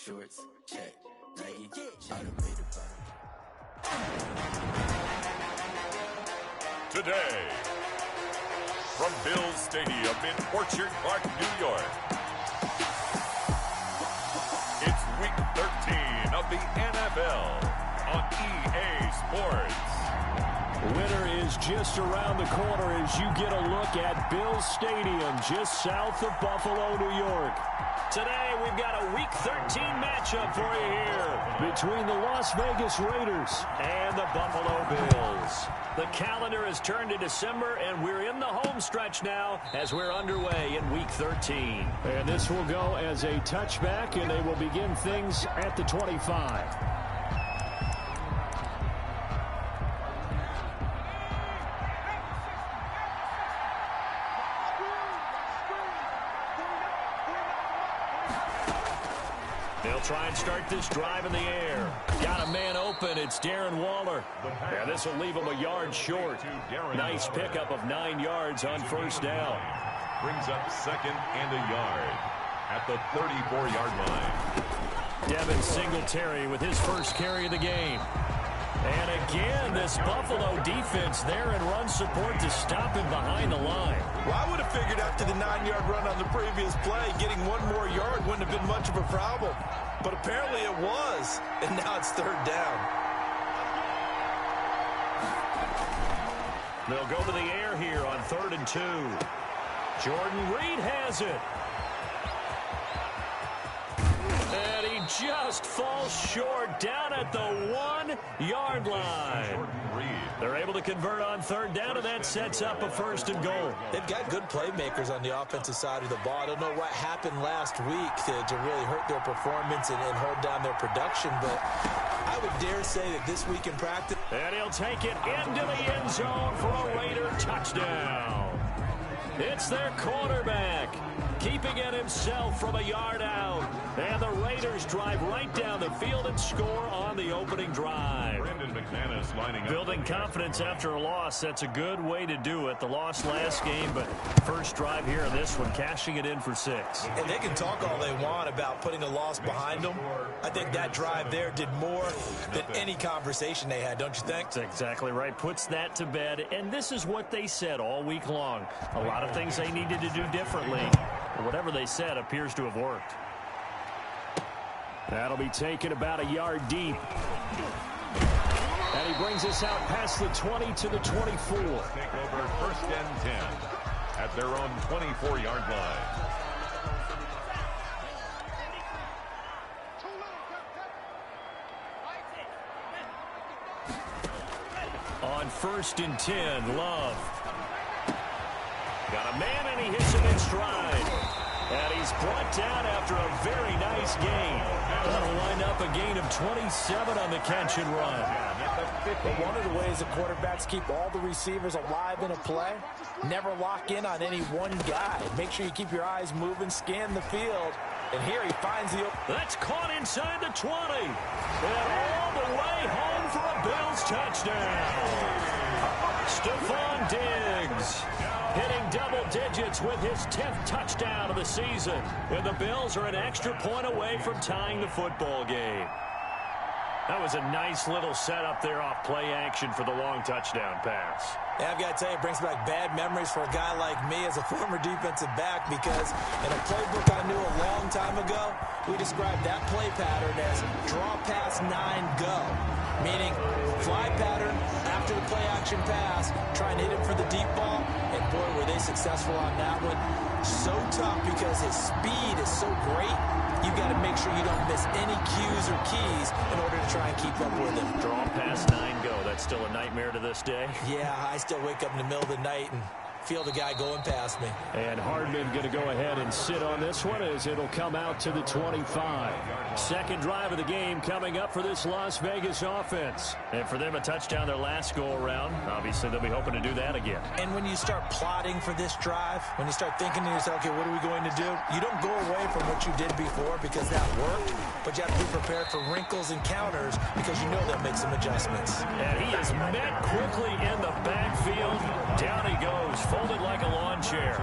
shorts, check. Nike, automated Today, from Skillz Stadium in Orchard Park, New York, it's Week 13 of the NFL on EA Sports. Winter is just around the corner as you get a look at Skillz Stadium just south of Buffalo, New York. Today, we've got a Week 13 matchup for you here between the Las Vegas Raiders and the Buffalo Bills. The calendar has turned to December, and we're in the home stretch now as we're underway in Week 13. And this will go as a touchback, and they will begin things at the 25. They'll try and start this drive in the air. Got a man open. It's Darren Waller. Yeah, this will leave him a yard short. Nice pickup of 9 yards on first down. Brings up second and a yard at the 34-yard line. Devin Singletary with his first carry of the game. And again, this Buffalo defense there in run support to stop him behind the line. Well, I would have figured after the 9-yard run on the previous play, getting one more yard wouldn't have been much of a problem. But apparently it was, and now it's third down. They'll go to the air here on 3rd and 2. Jordan Reed has it. And he just falls short down at the 1-yard line. They're able to convert on 3rd down, and that sets up a 1st and goal. They've got good playmakers on the offensive side of the ball. I don't know what happened last week to really hurt their performance and hold down their production, but I would dare say that this week in practice. And he'll take it into the end zone for a Raider touchdown. It's their quarterback, keeping it himself from a yard out. And the Raiders drive right down the field and score on the opening drive. Building confidence after a loss, that's a good way to do it. The loss last game, but first drive here in this one, cashing it in for 6. And they can talk all they want about putting a loss behind them. I think that drive there did more than any conversation they had, don't you think? That's exactly right. Puts that to bed. And this is what they said all week long. A lot of things they needed to do differently. But whatever they said appears to have worked. That'll be taken about a yard deep. And he brings us out past the 20 to the 24. Take over 1st and 10 at their own 24-yard line. On 1st and 10, Love. Got a man, and he hits him in stride. And he's brought down after a very nice gain. That'll wind up a gain of 27 on the catch and run. But one of the ways the quarterbacks keep all the receivers alive in a play, never lock in on any one guy. Make sure you keep your eyes moving, scan the field. And here he finds the... That's caught inside the 20. And all the way home for a Bills touchdown. Stephon Diggs hitting double digits with his 10th touchdown of the season. And the Bills are an extra point away from tying the football game. That was a nice little setup there off play action for the long touchdown pass. Yeah, I've got to tell you, it brings back bad memories for a guy like me as a former defensive back, because in a playbook I knew a long time ago, we described that play pattern as draw pass 9 go, meaning fly pattern after the play action pass, try and hit him for the deep ball, and boy, were they successful on that one. So tough because his speed is so great. You've got to make sure you don't miss any cues or keys in order to try and keep up with him. Draw pass 9 go. That's still a nightmare to this day. Yeah, I still wake up in the middle of the night and feel the guy going past me. And Hardman going to go ahead and sit on this one as it'll come out to the 25. Second drive of the game coming up for this Las Vegas offense. And for them, a touchdown their last go-around. Obviously, they'll be hoping to do that again. And when you start plotting for this drive, when you start thinking to yourself, okay, what are we going to do? You don't go away from what you did before because that worked, but you have to be prepared for wrinkles and counters because you know they'll make some adjustments. And he is met quickly in the backfield. Down he goes folded like a lawn chair.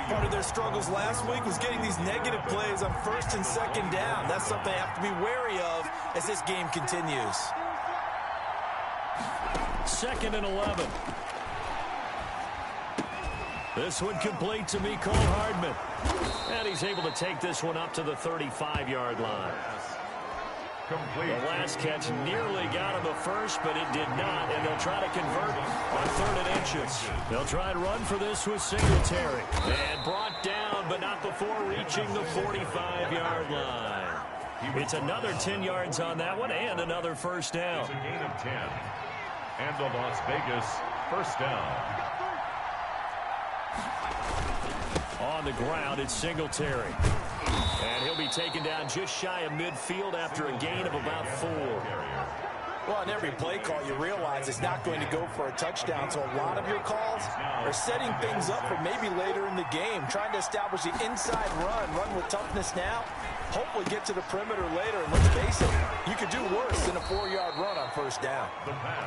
Part of their struggles last week was getting these negative plays on first and second down. That's something they have to be wary of as this game continues. 2nd and 11. This one complete to Mecole Hardman. And he's able to take this one up to the 35-yard line. Complete. The last catch nearly got him a first, but it did not, and they'll try to convert on 3rd and inches. They'll try and run for this with Singletary. And brought down, but not before reaching the 45-yard line. It's another 10 yards on that one and another first down. It's a gain of 10. And the Las Vegas first down. On the ground, it's Singletary. And he'll be taken down just shy of midfield after a gain of about 4. Well, on every play call, you realize it's not going to go for a touchdown, so a lot of your calls are setting things up for maybe later in the game, trying to establish the inside run with toughness now, hopefully get to the perimeter later, and let's face it, you could do worse than a 4-yard run on first down.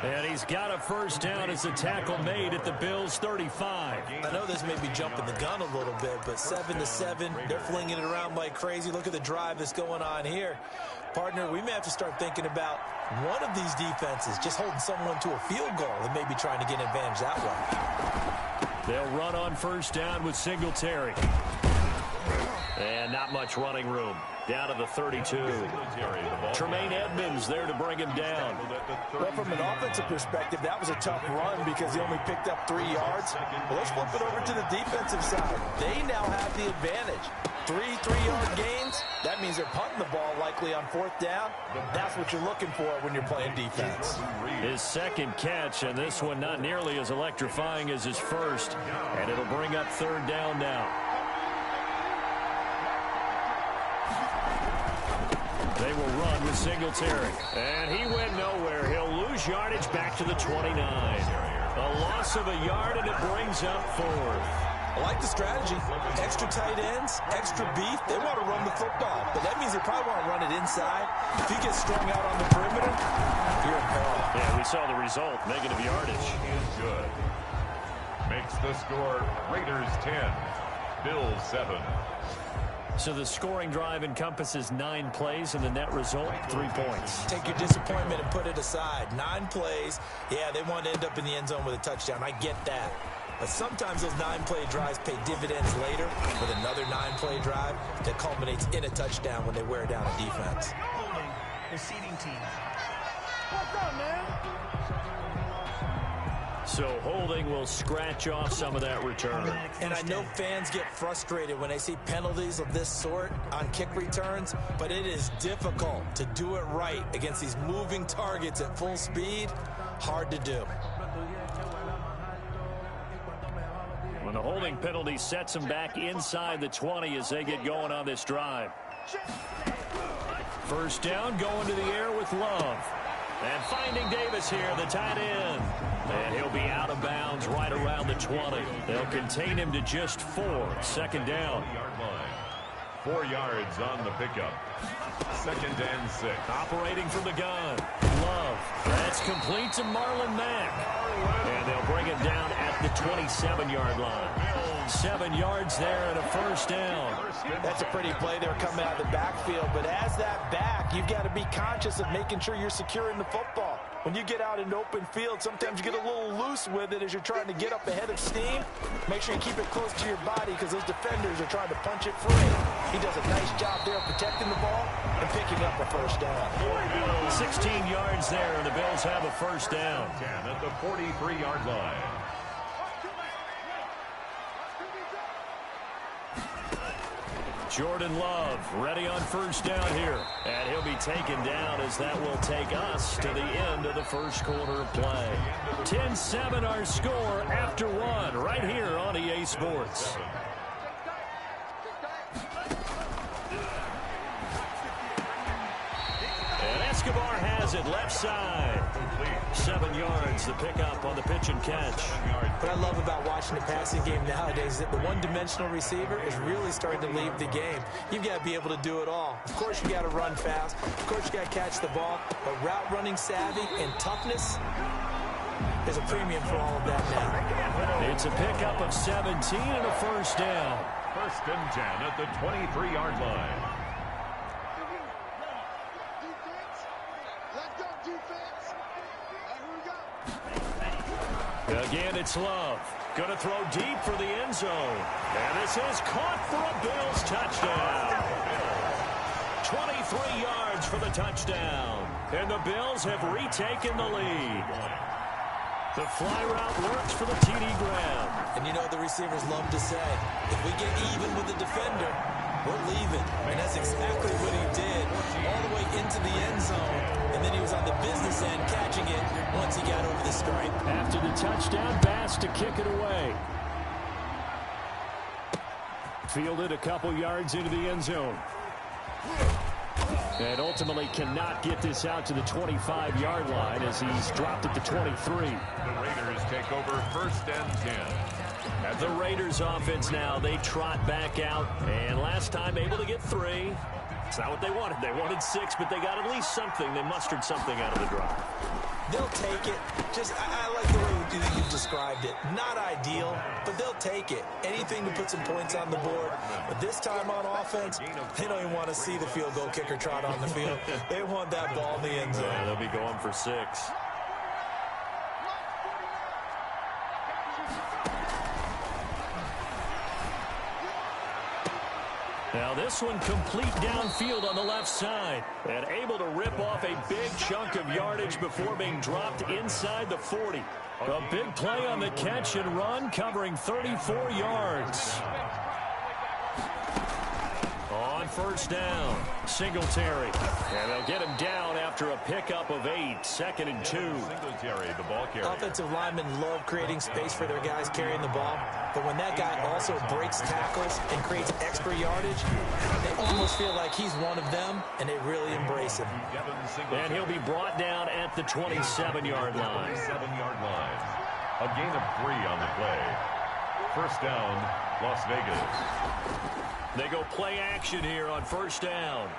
And he's got a first down as the tackle made at the Bills' 35. I know this may be jumping the gun a little bit, but 7-7, they're flinging it around like crazy. Look at the drive that's going on here. Partner, we may have to start thinking about one of these defenses just holding someone to a field goal and maybe trying to get an advantage that way. They'll run on first down with Singletary. And not much running room. Down to the 32. Tremaine Edmonds there to bring him down. Well, from an offensive perspective, that was a tough run because he only picked up 3 yards. Well, let's flip it over to the defensive side. They now have the advantage. 3 3-yard gains, that means they're punting the ball likely on 4th down. That's what you're looking for when you're playing defense. His second catch, and this one not nearly as electrifying as his first. And it'll bring up 3rd down now. They will run with Singletary. And he went nowhere. He'll lose yardage back to the 29. A loss of a yard, and it brings up 4th. I like the strategy. Extra tight ends, extra beef. They want to run the football, but that means they probably want to run it inside. If he gets strung out on the perimeter, you're in peril. Yeah, we saw the result. Negative yardage. Good. Makes the score Raiders 10, Bills 7. So the scoring drive encompasses 9 plays, and the net result, 3 points. Take your disappointment and put it aside. 9 plays. Yeah, they want to end up in the end zone with a touchdown. I get that. But sometimes those 9-play drives pay dividends later with another 9-play drive that culminates in a touchdown when they wear down a defense. The seeding team. What's up, man? So holding will scratch off some of that return. And I know fans get frustrated when they see penalties of this sort on kick returns, but it is difficult to do it right against these moving targets at full speed. Hard to do. When the holding penalty sets them back inside the 20 as they get going on this drive. First down, going to the air with Love. And finding Davis here, the tight end. And he'll be out of bounds right around the 20. They'll contain him to just 4. 2nd down. 4 yards on the pickup. 2nd and 6. Operating from the gun. Love. That's complete to Marlon Mack. And they'll bring him down at the 27-yard line. 7 yards there and a first down. That's a pretty play there coming out of the backfield. But as that back, you've got to be conscious of making sure you're securing the football. When you get out in open field, sometimes you get a little loose with it as you're trying to get up ahead of steam. Make sure you keep it close to your body because those defenders are trying to punch it free. He does a nice job there protecting the ball and picking up a first down. 16 yards there, and the Bills have a first down. 10 at the 43-yard line. Jordan Love ready on first down here. And he'll be taken down as that will take us to the end of the first quarter of play. 10-7 our score after 1 right here on EA Sports. And Escobar has it left side. 7 yards, the pickup on the pitch and catch. What I love about watching the passing game nowadays is that the one-dimensional receiver is really starting to leave the game. You've got to be able to do it all. Of course, you got to run fast. Of course, you got to catch the ball. But route running savvy and toughness, There's a premium for all of that now. It's a pickup of 17 and a first down. First and 10 at the 23-yard line. Let's go, defense. Here we go. Again, it's Love. Going to throw deep for the end zone. And this is caught for a Bills touchdown. 23 yards for the touchdown. And the Bills have retaken the lead. The fly route works for the TD grab. And you know what the receivers love to say? If we get even with the defender, we're leaving. And that's exactly what he did all the way into the end zone. And then he was on the business end catching it once he got over the stripe. After the touchdown, Bass to kick it away. Fielded a couple yards into the end zone. And ultimately cannot get this out to the 25-yard line as he's dropped at the 23. The Raiders take over first and 10. At the Raiders offense now, they trot back out. And last time able to get 3. It's not what they wanted. They wanted 6, but they got at least something. They mustered something out of the drive. They'll take it. I like the way you've described it. Not ideal, but they'll take it. Anything to put some points on the board. But this time on offense, they don't even want to see the field goal kicker trot on the field. They want that ball in the end zone. Yeah, they'll be going for 6. Now this one complete downfield on the left side. And able to rip off a big chunk of yardage before being dropped inside the 40. A big play on the catch and run, covering 34 yards. On first down, Singletary. And they'll get him down after a pickup of 8, 2nd and 2. Singletary, the ball carrier. Offensive linemen love creating space for their guys carrying the ball. But when that guy also breaks tackles and creates extra yardage, they almost feel like he's one of them, and they really embrace him. And he'll be brought down at the 27-yard line. 27-yard line. A gain of 3 on the play. First down, Las Vegas. They go play action here on first down.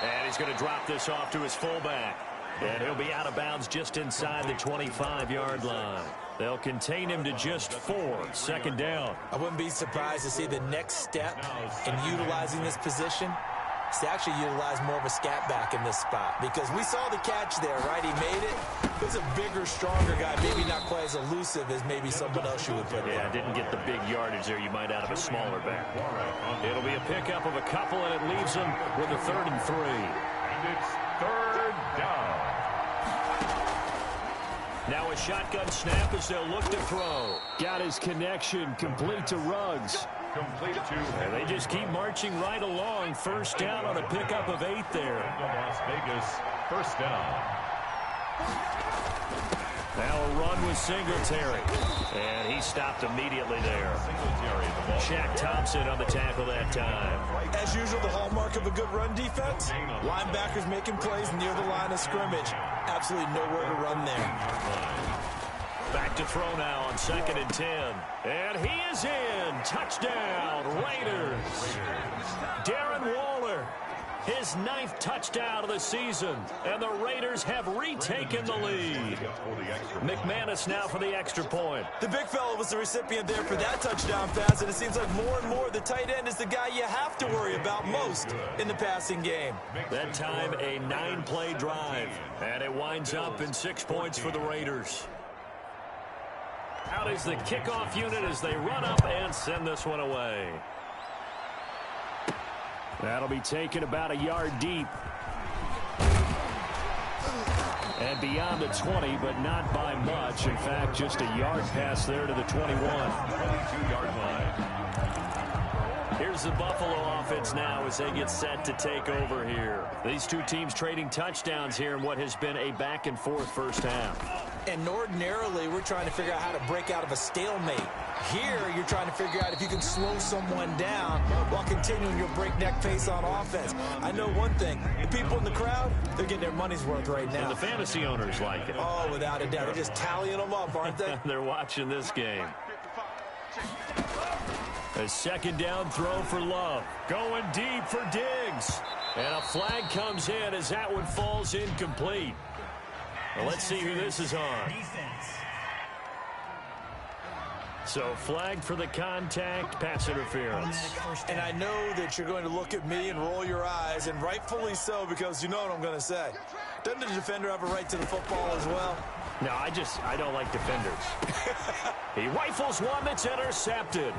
And he's going to drop this off to his fullback. And he'll be out of bounds just inside the 25-yard line. They'll contain him to just 4, 2nd down. I wouldn't be surprised to see the next step in utilizing this position is to actually utilize more of a scat back in this spot. Because we saw the catch there, right? He made it. It was a bigger, stronger guy, maybe not quite as elusive as maybe someone else you would put in. Yeah, didn't get the big yardage there you might out of a smaller back. It'll be a pickup of a couple, and it leaves them with a 3rd and 3. And it's 3rd down. Now a shotgun snap as they'll look to throw. Got his connection complete to Ruggs. Complete to. And they just keep marching right along. First down on a pickup of 8 there. Las Vegas, first down. Now a run with Singletary. And he stopped immediately there. Singletary, the ball. Shaq Thompson on the tackle that time. As usual, the hallmark of a good run defense, linebackers making plays near the line of scrimmage. Absolutely nowhere to run there. Back to throw now on 2nd and 10. And he is in. Touchdown, Raiders. Darren Waller, his 9th touchdown of the season. And the Raiders have retaken the lead. McManus now for the extra point. The big fella was the recipient there for that touchdown pass, and it seems like more and more the tight end is the guy you have to worry about most in the passing game. That time a 9-play drive. And it winds up in 6 points for the Raiders. Out is the kickoff unit as they run up and send this one away. That'll be taken about a yard deep. And beyond the 20, but not by much. In fact, just a yard pass there to the 21. 22-yard line. Here's the Buffalo offense now as they get set to take over here. These two teams trading touchdowns here in what has been a back-and-forth first half. And ordinarily, we're trying to figure out how to break out of a stalemate. Here, you're trying to figure out if you can slow someone down while continuing your breakneck pace on offense. I know one thing. The people in the crowd, they're getting their money's worth right now. And the fantasy owners like it. Oh, without a doubt. They're just tallying them up, aren't they? They're watching this game. A 2nd down throw for Love. Going deep for Diggs. And a flag comes in as that one falls incomplete. Well, let's see who this is on. Defense. So flagged for the contact, pass interference. And I know that you're going to look at me and roll your eyes, and rightfully so, because you know what I'm going to say. Doesn't the defender have a right to the football as well? No, I don't like defenders. He rifles one that's intercepted.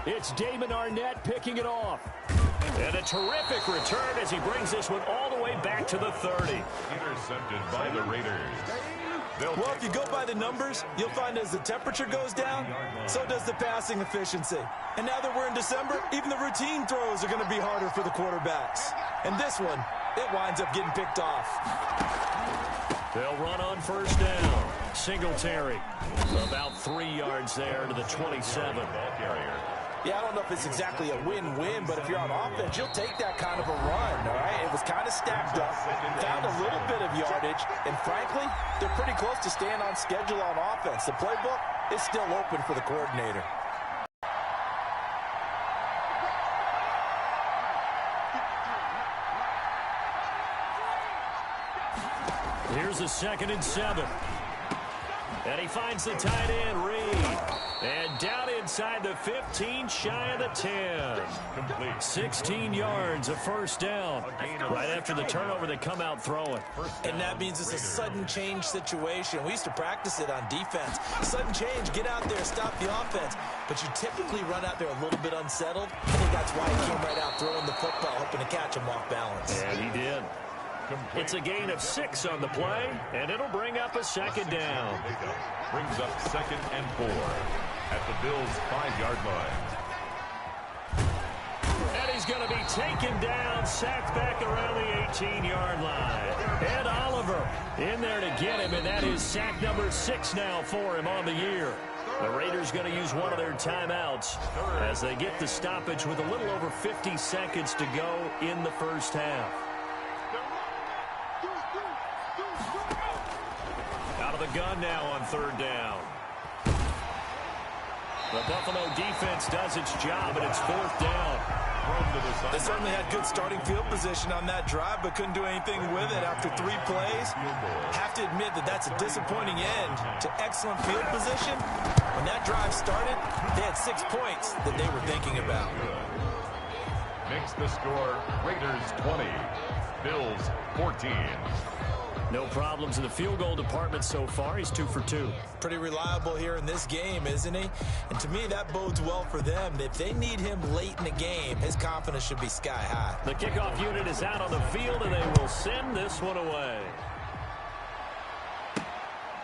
It's Damon Arnett picking it off. And a terrific return as he brings this one all the way back to the 30. Intercepted by the Raiders. Well, if you go by the numbers, you'll find as the temperature goes down, so does the passing efficiency. And now that we're in December, even the routine throws are going to be harder for the quarterbacks. And this one, it winds up getting picked off. They'll run on first down. Singletary. About 3 yards there to the 27. Ball carrier. Yeah, I don't know if it's exactly a win-win, but if you're on offense, you'll take that kind of a run, all right? It was kind of stacked up, found a little bit of yardage, and frankly, they're pretty close to staying on schedule on offense. The playbook is still open for the coordinator. Here's a 2nd and 7. And he finds the tight end, Reed. And down inside the 15, shy of the 10. Complete. 16 yards, a first down. Right after the turnover, they come out throwing. And that means it's a sudden change situation. We used to practice it on defense. Sudden change, get out there, stop the offense. But you typically run out there a little bit unsettled. I think that's why he came right out throwing the football, hoping to catch him off balance. And he did. It's a gain of 6 on the play, and it'll bring up a 2nd down. Brings up 2nd and 4 at the Bills' 5-yard line. And he's going to be taken down, sacked back around the 18-yard line. Ed Oliver in there to get him, and that is sack number 6 now for him on the year. The Raiders going to use one of their timeouts as they get the stoppage with a little over 50 seconds to go in the first half. Out of the gun now on 3rd down. The Buffalo defense does its job, and it's 4th down. They certainly had good starting field position on that drive, but couldn't do anything with it after 3 plays. Have to admit that that's a disappointing end to excellent field position. When that drive started, they had 6 points that they were thinking about. Makes the score Raiders 20, Bills 14. No problems in the field goal department so far. He's 2 for 2. Pretty reliable here in this game, isn't he? And to me, that bodes well for them. If they need him late in the game, his confidence should be sky high. The kickoff unit is out on the field, and they will send this one away.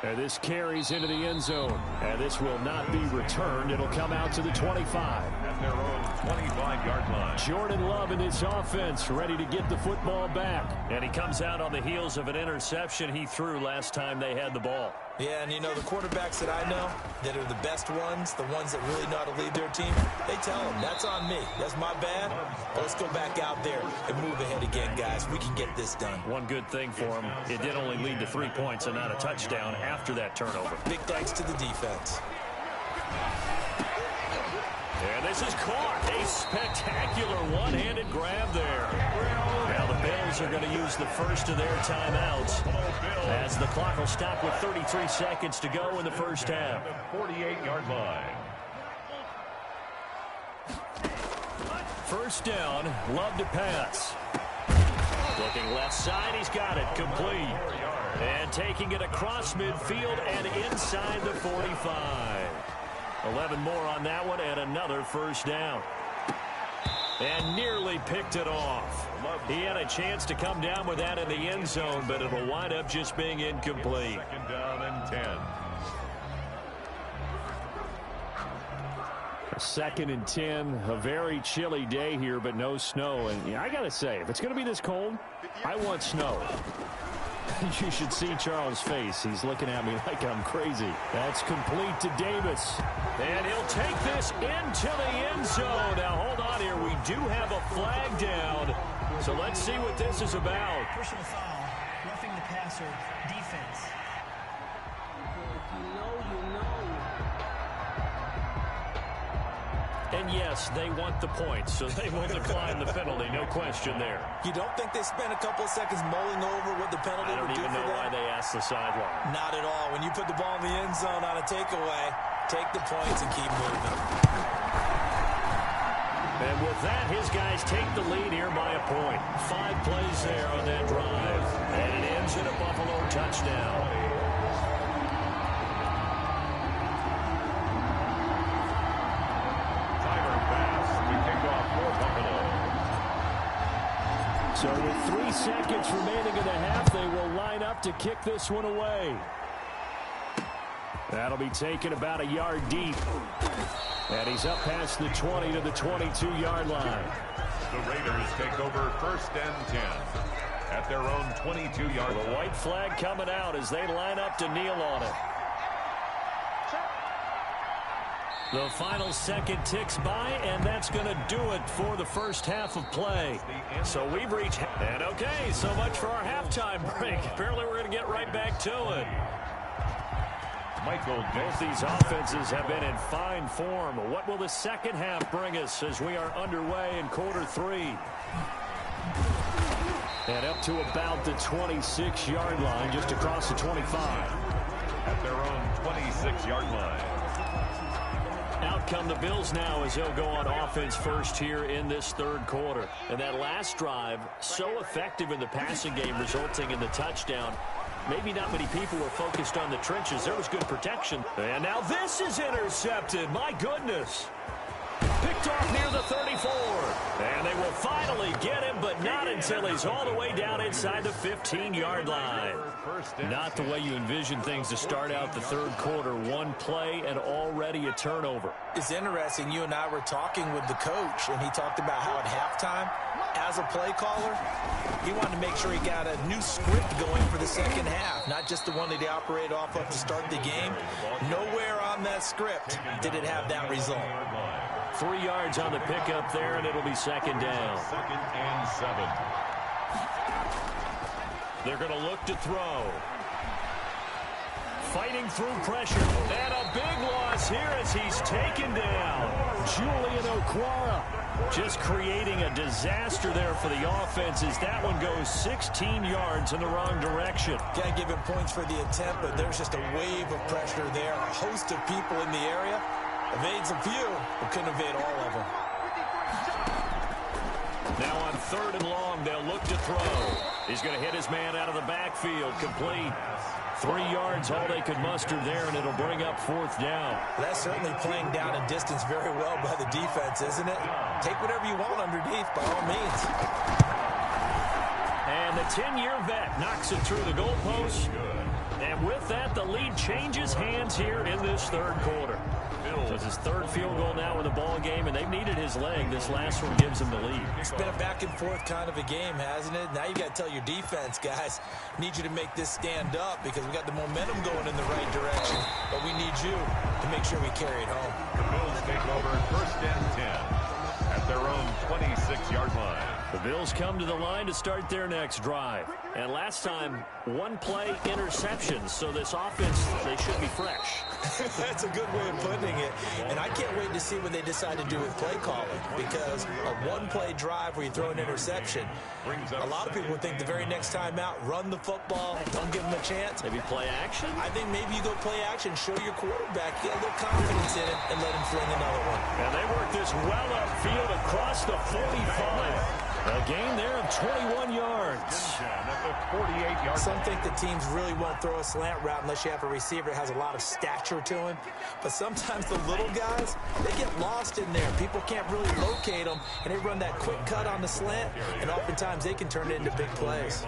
And this carries into the end zone. And this will not be returned. It'll come out to the 25. At their own 25-yard line. Jordan Love in his offense ready to get the football back. And he comes out on the heels of an interception he threw last time they had the ball. Yeah, and you know, the quarterbacks that I know that are the best ones, the ones that really know how to lead their team, they tell them, that's on me. That's my bad. But let's go back out there and move ahead again, guys. We can get this done. One good thing for him, it did only lead to 3 points and not a touchdown after that turnover. Big thanks to the defense. And this is caught. A spectacular one-handed grab there. Now the Bills are going to use the first of their timeouts as the clock will stop with 33 seconds to go in the first half. 48-yard line. First down, Love to pass. Looking left side, he's got it, complete. And taking it across midfield and inside the 45. 11 more on that one and another first down. And nearly picked it off. He had a chance to come down with that in the end zone, but it'll wind up just being incomplete. 2nd down and 10. 2nd and 10, a very chilly day here, but no snow. And I got to say, if it's going to be this cold, I want snow. You should see Charles' face. He's looking at me like I'm crazy. That's complete to Davis. And he'll take this into the end zone. Now, hold on here. We do have a flag down. So let's see what this is about. Personal foul, roughing the passer, defense. And yes, they want the points, so they will decline the penalty, no question there. You don't think they spent a couple of seconds mulling over what the penalty would do for them? I don't even know why they asked the sideline. Not at all. When you put the ball in the end zone on a takeaway, take the points and keep moving. And with that, his guys take the lead here by a point. 5 plays there on that drive. And it ends in a Buffalo touchdown. So with 3 seconds remaining in the half, they will line up to kick this one away. That'll be taken about a yard deep. And he's up past the 20 to the 22-yard line. The Raiders take over 1st and 10 at their own 22-yard line. The white flag coming out as they line up to kneel on it. The final second ticks by, and that's going to do it for the first half of play. So we've reached, and okay, so much for our halftime break. Apparently we're going to get right back to it. Both these offenses have been in fine form. What will the second half bring us as we are underway in quarter 3? And up to about the 26-yard line, just across the 25. At their own 26-yard line. Out come the Bills now as they'll go on offense first here in this 3rd quarter. And that last drive, so effective in the passing game, resulting in the touchdown. Maybe not many people were focused on the trenches. There was good protection. And now this is intercepted. My goodness. Picked off near the 34. And they will finally get him, but not until he's all the way down inside the 15-yard line. Not the way you envision things to start out the 3rd quarter. 1 play and already a turnover. It's interesting. You and I were talking with the coach, and he talked about how at halftime, as a play caller, he wanted to make sure he got a new script going for the second half, not just the one that he operated off of to start the game. Nowhere on that script did it have that result. 3 yards on the pickup there, and it'll be 2nd down. 2nd and 7. They're going to look to throw. Fighting through pressure. And a big loss here as he's taken down. Julian Okwara just creating a disaster there for the offense as that one goes 16 yards in the wrong direction. Can't give him points for the attempt, but there's just a wave of pressure there. A host of people in the area. Evades a few, but couldn't evade all of them. Now on 3rd and long, they'll look to throw. He's going to hit his man out of the backfield. Complete. 3 yards, all they could muster there, and it'll bring up 4th down. That's certainly playing down a distance very well by the defense, isn't it? Take whatever you want underneath, by all means. And the 10-year vet knocks it through the goalpost. And with that, the lead changes hands here in this 3rd quarter. So it's his 3rd field goal now in the ball game, and they've needed his leg. This last one gives him the lead. It's been a back-and-forth kind of a game, hasn't it? Now you got to tell your defense, guys, need you to make this stand up because we got the momentum going in the right direction, but we need you to make sure we carry it home. The Bills take over 1st and 10 at their own 26-yard line. The Bills come to the line to start their next drive. And last time, 1 play interceptions, so this offense, they should be fresh. That's a good way of putting it. And I can't wait to see what they decide to do with play calling, because a 1-play drive where you throw an interception, a lot of people would think the very next time out, run the football, don't give them a chance. Maybe play action? I think maybe you go play action, show your quarterback, get a little confidence in it, and let him fling another one. And they work this well upfield across the 45. A gain there of 21 yards. Some think the teams really won't throw a slant route unless you have a receiver that has a lot of stature to him. But sometimes the little guys, they get lost in there. People can't really locate them, and they run that quick cut on the slant, and oftentimes they can turn it into big plays.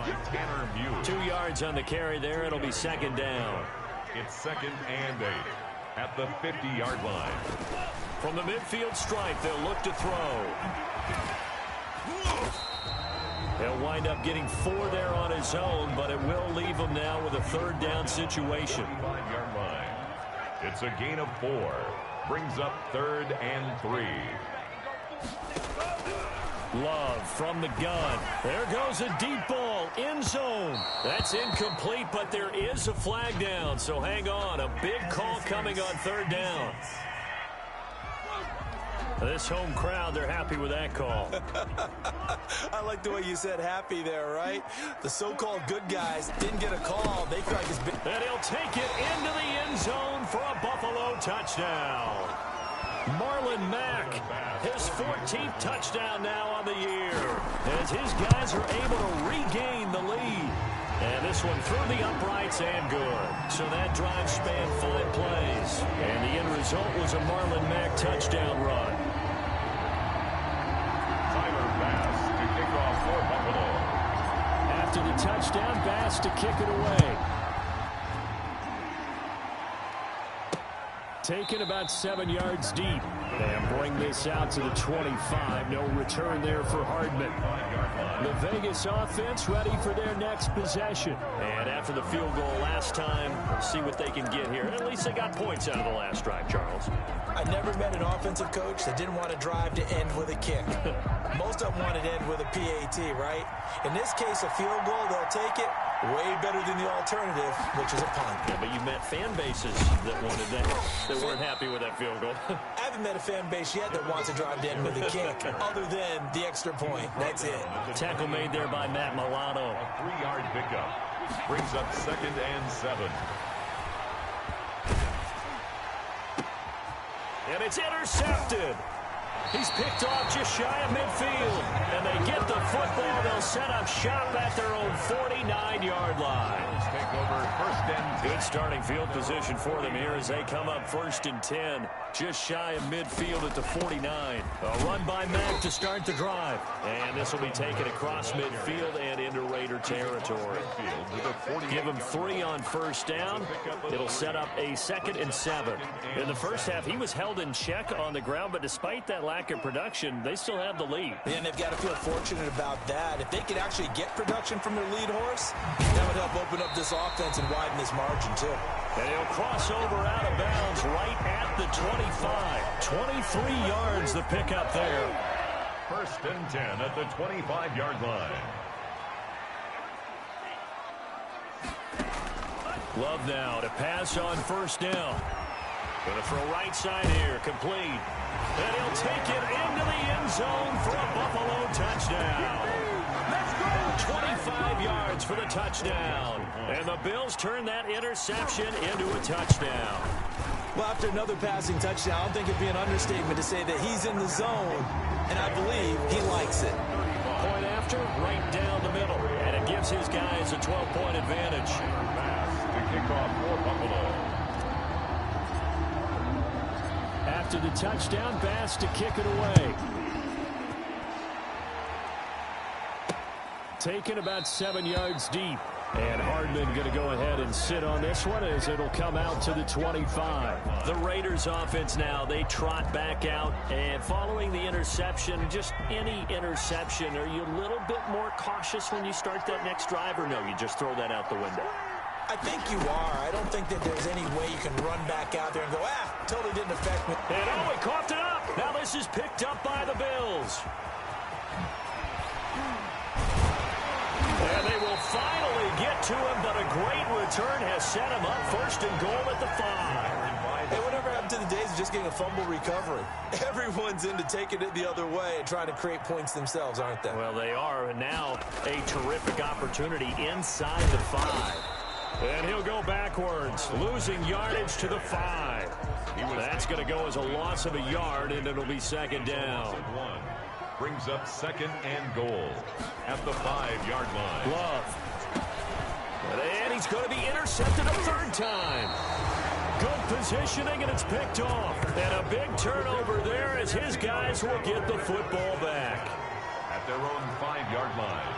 2 yards on the carry there. It'll be 2nd down. It's 2nd and 8 at the 50-yard line. From the midfield stripe, they'll look to throw. He'll wind up getting 4 there on his own, but it will leave him now with a 3rd down situation. 5-yard line. It's a gain of 4. Brings up 3rd and 3. Love from the gun. There goes a deep ball. End zone. That's incomplete, but there is a flag down, so hang on. A big call coming on 3rd down. This home crowd, they're happy with that call. I like the way you said happy there, right? The so-called good guys didn't get a call. They feel like it's been... And he'll take it into the end zone for a Buffalo touchdown. Marlon Mack, his 14th touchdown now on the year, as his guys are able to regain the lead. And this one through the uprights and good. So that drive spanned 5 plays. And the end result was a Marlon Mack touchdown run. After the touchdown, Bass to kick it away. Taken about 7 yards deep. And bring this out to the 25. No return there for Hardman. The Vegas offense ready for their next possession. And after the field goal last time, see what they can get here. At least they got points out of the last drive, Charles. I never met an offensive coach that didn't want to drive to end with a kick. Most of them want to end with a PAT, right? In this case, a field goal, they'll take it. Way better than the alternative, which is a punt. Yeah, but you met fan bases that wanted that, that weren't happy with that field goal. I haven't met a fan base yet that wants to drive to end with a kick, other than the extra point. That's it. Tackle made there by Matt Milano. A 3-yard pickup. Brings up 2nd and 7. And it's intercepted. He's picked off just shy of midfield. And they get the football. They'll set up shop at their own 49-yard line. Take over 1st and 10. Good starting field position for them here as they come up 1st and 10. Just shy of midfield at the 49. A run by Mack to start the drive. And this will be taken across midfield and into Raider territory. Give him 3 on 1st down. It'll set up a 2nd and 7. In the first half, he was held in check on the ground, but despite that lack of production, they still have the lead. And they've got to feel fortunate about that. If they could actually get production from their lead horse, that would help open up this offense and widen this margin, too. And he'll cross over out of bounds right at the 25. 23 yards the pickup there. 1st and 10 at the 25-yard line. Love now to pass on 1st down. Going to throw right side here, complete. And he'll take it into the end zone for a Buffalo touchdown. Let's go! 25 yards for the touchdown. And the Bills turn that interception into a touchdown. Well, after another passing touchdown, I don't think it'd be an understatement to say that he's in the zone, and I believe he likes it. Point after, right down the middle. And it gives his guys a 12-point advantage. Pass to kick off for Buffalo. After the touchdown, Bass to kick it away. Taken about 7 yards deep. And Hardman going to go ahead and sit on this one as it'll come out to the 25. The Raiders offense now, they trot back out. And following the interception, just any interception, are you a little bit more cautious when you start that next drive, or no, you just throw that out the window? I think you are. I don't think that there's any way you can run back out there and go, totally didn't affect me. And oh, he coughed it up. Now this is picked up by the Bills. And they will finally get to him, but a great return has set him up 1st and goal at the 5. Hey, whatever happened to the days of just getting a fumble recovery? Everyone's into taking it the other way and trying to create points themselves, aren't they? Well, they are, and now a terrific opportunity inside the 5. And he'll go backwards, losing yardage to the 5. That's going to go as a loss of a yard, and it'll be 2nd down. Brings up 2nd and goal at the 5-yard line. Love. And he's going to be intercepted a 3rd time. Good positioning, and it's picked off. And a big turnover there as his guys will get the football back. At their own 5-yard line.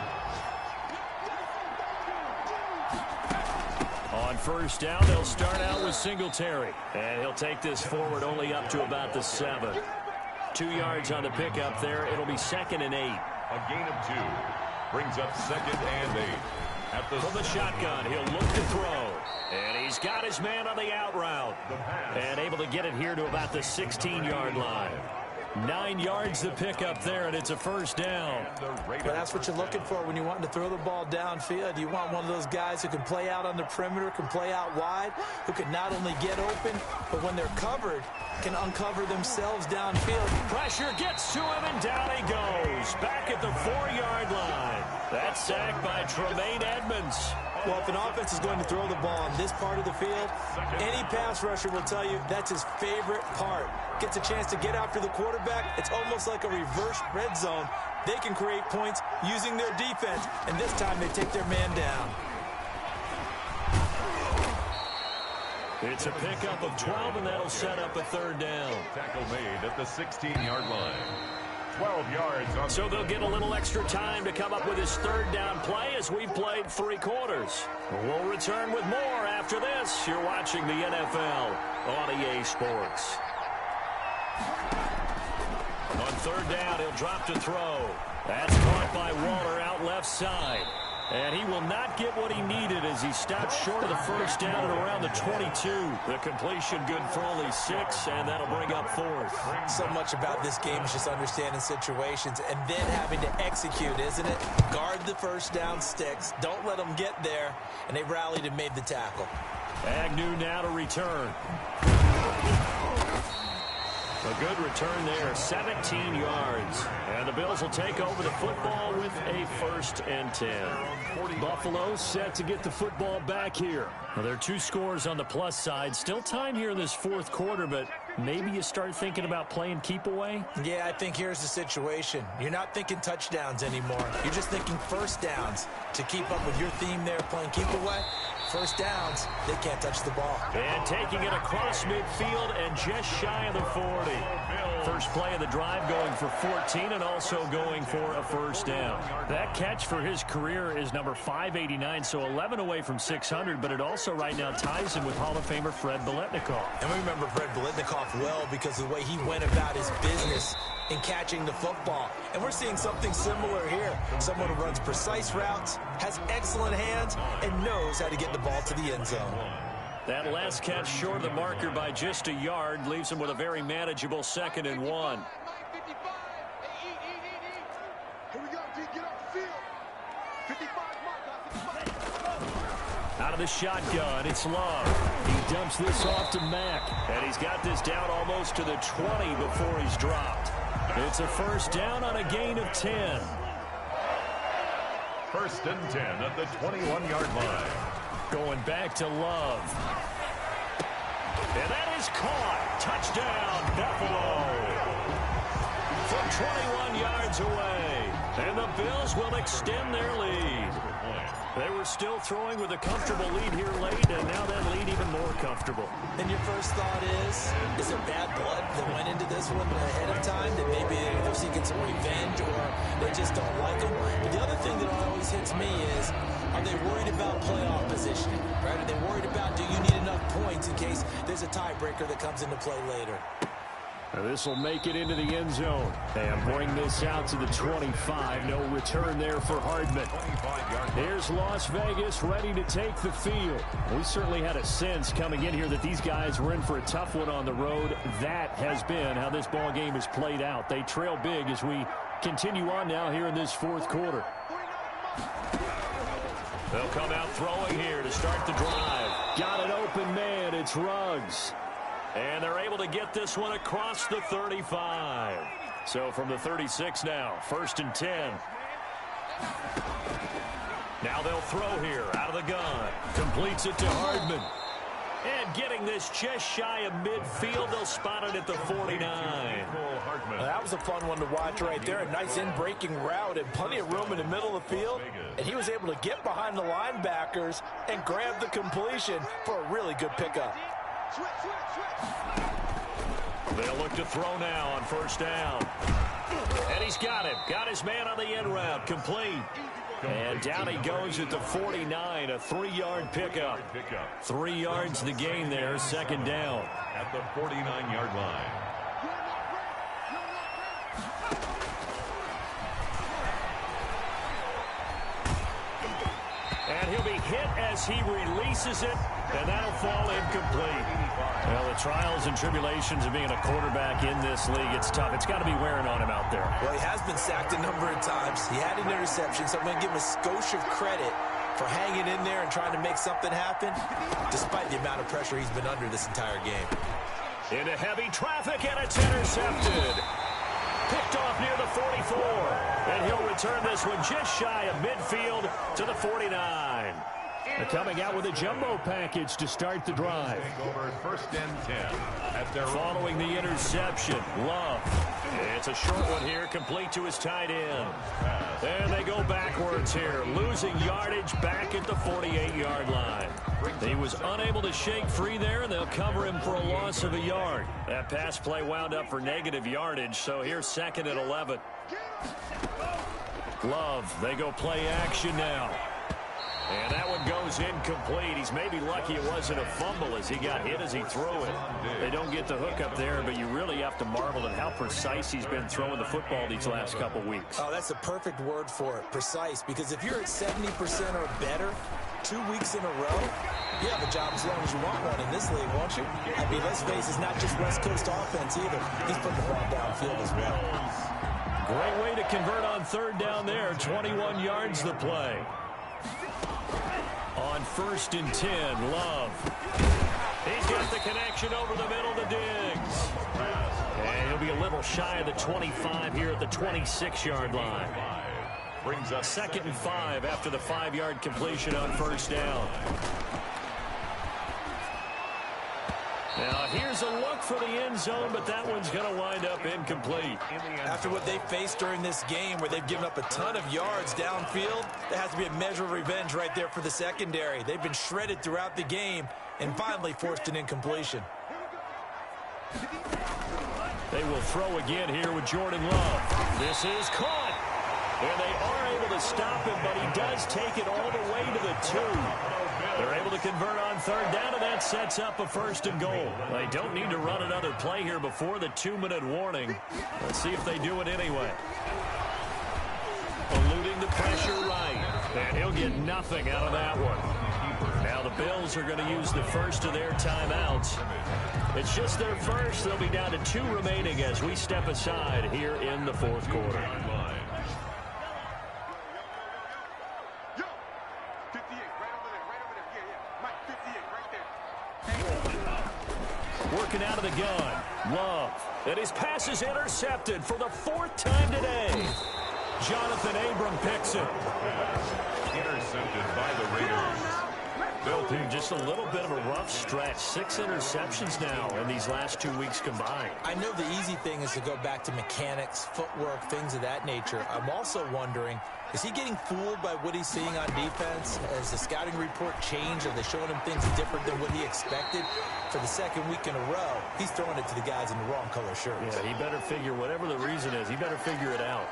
On 1st down, they'll start out with Singletary. And he'll take this forward only up to about the 7. 2 yards on the pickup there. It'll be 2nd and 8. A gain of 2. Brings up 2nd and 8. At the From the shotgun, he'll look to throw. And he's got his man on the out route. And able to get it here to about the 16-yard line. 9 yards the pickup there, and it's a first down. But that's what you're looking for when you want to throw the ball downfield. You want one of those guys who can play out on the perimeter, can play out wide, who can not only get open, but when they're covered, can uncover themselves downfield. Pressure gets to him, and down he goes. Back at the 4-yard line. That's sacked by Tremaine Edmonds. Well, if an offense is going to throw the ball on this part of the field, any pass rusher will tell you that's his favorite part. Gets a chance to get after the quarterback. It's almost like a reverse red zone. They can create points using their defense, and this time they take their man down. It's a pickup of 12, and that'll set up a third down. Tackle made at the 16-yard line. 12 yards on. So they'll get a little extra time to come up with his third down play as we've played 3 quarters. We'll return with more after this. You're watching the NFL on EA Sports. On third down, he'll drop to throw. That's caught by Waller out left side. And he will not get what he needed as he stopped short of the first down at around the 22. The completion good for only 6, and that'll bring up 4th. So much about this game is just understanding situations and then having to execute, isn't it? Guard the first down sticks. Don't let them get there. And they rallied and made the tackle. Agnew now to return. A good return there, 17 yards. And the Bills will take over the football with a 1st and 10. Buffalo set to get the football back here. Well, there are 2 scores on the plus side. Still time here in this 4th quarter, but maybe you start thinking about playing keep away? Yeah, I think here's the situation. You're not thinking touchdowns anymore. You're just thinking first downs. To keep up with your theme there, playing keep away, first downs, they can't touch the ball. And taking it across midfield and just shy of the 40. First play of the drive going for 14 and also going for a first down. That catch for his career is number 589, so 11 away from 600, but it also right now ties him with Hall of Famer Fred Biletnikoff. And we remember Fred Biletnikoff well because of the way he went about his business in catching the football. And we're seeing something similar here. Someone who runs precise routes, has excellent hands, and knows how to get the ball to the end zone. That last catch short of the marker by just a yard leaves him with a very manageable 2nd and 1. Out of the shotgun, it's Love. He dumps this off to Mack, and he's got this down almost to the 20 before he's dropped. It's a first down on a gain of 10. 1st and 10 at the 21-yard line. Going back to Love. And that is caught. Touchdown, Buffalo. From 21 yards away. And the Bills will extend their lead. They were still throwing with a comfortable lead here late, and now that lead even more comfortable. And your first thought is there bad blood that went into this one ahead of time, that maybe they're seeking some revenge or they just don't like them? But the other thing that always hits me is, are they worried about playoff positioning? Right? Are they worried about, do you need enough points in case there's a tiebreaker that comes into play later? This will make it into the end zone and bring this out to the 25. No return there for Hardman. Here's Las Vegas ready to take the field. We certainly had a sense coming in here that these guys were in for a tough one on the road. That has been how this ball game has played out. They trail big as we continue on now here in this 4th quarter. They'll come out throwing here to start the drive. Got an open man. It's Ruggs. And they're able to get this one across the 35. So from the 36 now, 1st and 10. Now they'll throw here out of the gun. Completes it to Hardman. And getting this just shy of midfield, they'll spot it at the 49. Well, that was a fun one to watch right there. A nice in-breaking route and plenty of room in the middle of the field. And he was able to get behind the linebackers and grab the completion for a really good pickup. They'll look to throw now on 1st down. And he's got him. Got his man on the end route. Complete. And down he goes at the 49. A 3-yard pickup. 3 yards the gain there. 2nd down. At the 49-yard line. And he'll be hit as he releases it. And that'll fall incomplete. Well, the trials and tribulations of being a quarterback in this league, it's tough. It's got to be wearing on him out there. Well, he has been sacked a number of times. He had an interception, so I'm going to give him a skosh of credit for hanging in there and trying to make something happen, despite the amount of pressure he's been under this entire game. Into heavy traffic, and it's intercepted. Picked off near the 44. And he'll return this one just shy of midfield to the 49. They're coming out with a jumbo package to start the drive. Over 1st and 10 at their following the interception. Love. It's a short one here, complete to his tight end. And they go backwards here, losing yardage back at the 48-yard line. He was unable to shake free there, and they'll cover him for a loss of a yard. That pass play wound up for negative yardage, so here's 2nd and 11. Love, they go play action now. And that one goes incomplete. He's maybe lucky it wasn't a fumble as he got hit as he threw it. They don't get the hook up there, but you really have to marvel at how precise he's been throwing the football these last couple weeks. Oh, that's a perfect word for it, precise, because if you're at 70% or better 2 weeks in a row, you have a job as long as you want one in this league, won't you? I mean, let's face it, it's not just West Coast offense either. He's putting the ball downfield as well. Great way to convert on 3rd down there. 21 yards the play. On 1st and 10, Love. He's got the connection over the middle to Diggs. And he'll be a little shy of the 25 here at the 26-yard line. Brings up 2nd and 5 after the 5-yard completion on 1st down. Now, here's a look for the end zone, but that one's going to wind up incomplete. After what they faced during this game where they've given up a ton of yards downfield, there has to be a measure of revenge right there for the secondary. They've been shredded throughout the game and finally forced an incompletion. They will throw again here with Jordan Love. This is caught. And they are able to stop him, but he does take it all the way to the 2. They're able to convert on 3rd down, and that sets up a 1st and goal. They don't need to run another play here before the 2-minute warning. Let's see if they do it anyway. Eluding the pressure right. And he'll get nothing out of that one. Now the Bills are going to use the first of their timeouts. It's just their first. They'll be down to 2 remaining as we step aside here in the 4th quarter. Working out of the gun. Love. And his pass is intercepted for the 4th time today. Jonathan Abram picks it. intercepted by the Raiders. Just a little bit of a rough stretch. 6 interceptions now in these last 2 weeks combined. I know the easy thing is to go back to mechanics, footwork, things of that nature. I'm also wondering, is he getting fooled by what he's seeing on defense? Has the scouting report changed? Are they showing him things different than what he expected? For the 2nd week in a row, he's throwing it to the guys in the wrong color shirts. Yeah, he better figure, whatever the reason is, he better figure it out.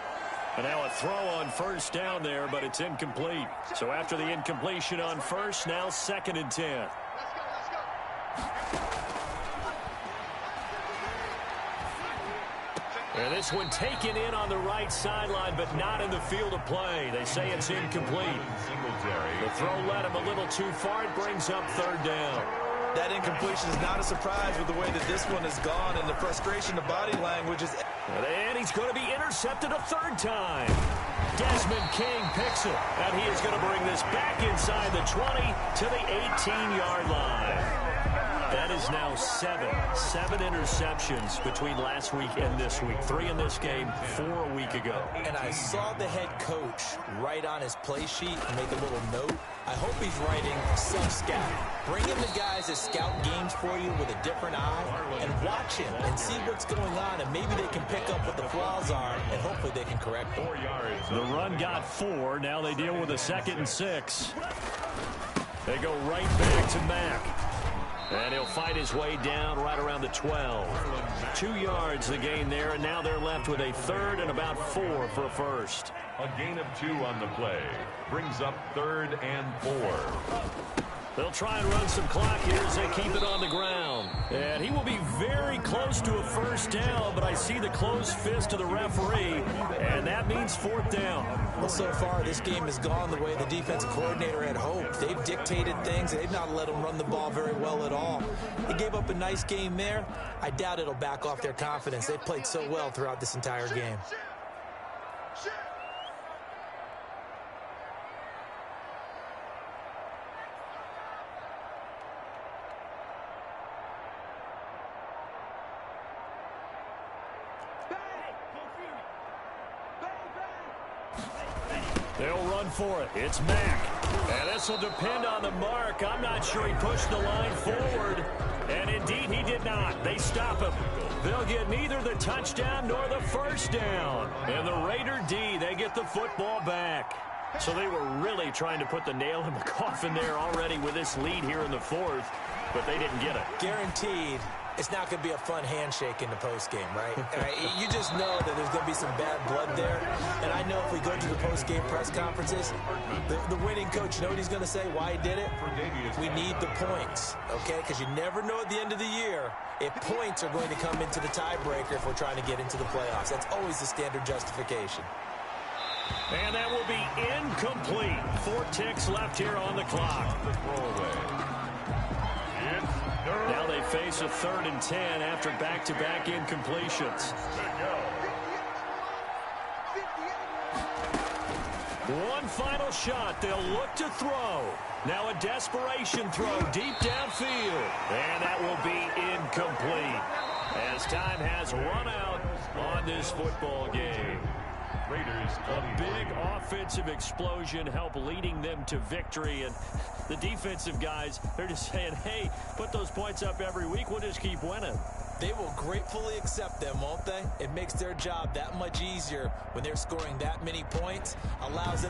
And now a throw on 1st down there, but it's incomplete. So after the incompletion on 1st, now 2nd and 10. And this one taken in on the right sideline, but not in the field of play. They say it's incomplete. The throw led him a little too far. It brings up 3rd down. That incompletion is not a surprise with the way that this one has gone, and the frustration of body language is... And he's going to be intercepted a 3rd time. Desmond King picks it, and he is going to bring this back inside the 20 to the 18-yard line. That is now 7 interceptions between last week and this week. 3 in this game, 4 a week ago. And I saw the head coach write on his play sheet and make a little note. I hope he's writing self-scout. Bring in the guys that scout games for you with a different eye and watch him and see what's going on, and maybe they can pick up what the flaws are, and hopefully they can correct them. The run got 4. Now they deal with a 2nd and 6. They go right back to Mack. And he'll fight his way down right around the 12. 2 yards the gain there, and now they're left with a 3rd and about 4 for a 1st. A gain of 2 on the play. Brings up 3rd and 4. They'll try and run some clock here as they keep it on the ground. And he will be very close to a first down, but I see the closed fist of the referee, and that means fourth down. Well, so far, this game has gone the way the defensive coordinator had hoped. They've dictated things. They've not let them run the ball very well at all. They gave up a nice game there. I doubt it'll back off their confidence. They've played so well throughout this entire game. They'll run for it. It's Mack. And this will depend on the mark. I'm not sure he pushed the line forward. And indeed, he did not. They stop him. They'll get neither the touchdown nor the first down. And the Raider D, they get the football back. So they were really trying to put the nail in the coffin there already with this lead here in the fourth, but they didn't get it. Guaranteed. It's not going to be a fun handshake in the postgame, right? You just know that there's going to be some bad blood there. And I know if we go to the postgame press conferences, the winning coach, you know what he's going to say, why he did it? We need the points, okay? Because you never know at the end of the year if points are going to come into the tiebreaker if we're trying to get into the playoffs. That's always the standard justification. And that will be incomplete. 4 ticks left here on the clock. Now they face a 3rd and 10 after back-to-back incompletions. One final shot. They'll look to throw. Now a desperation throw deep downfield. And that will be incomplete as time has run out on this football game. Raiders A big offensive explosion helped leading them to victory. And the defensive guys, they're just saying, hey, put those points up every week. We'll just keep winning. They will gratefully accept them, won't they? It makes their job that much easier when they're scoring that many points. Allows them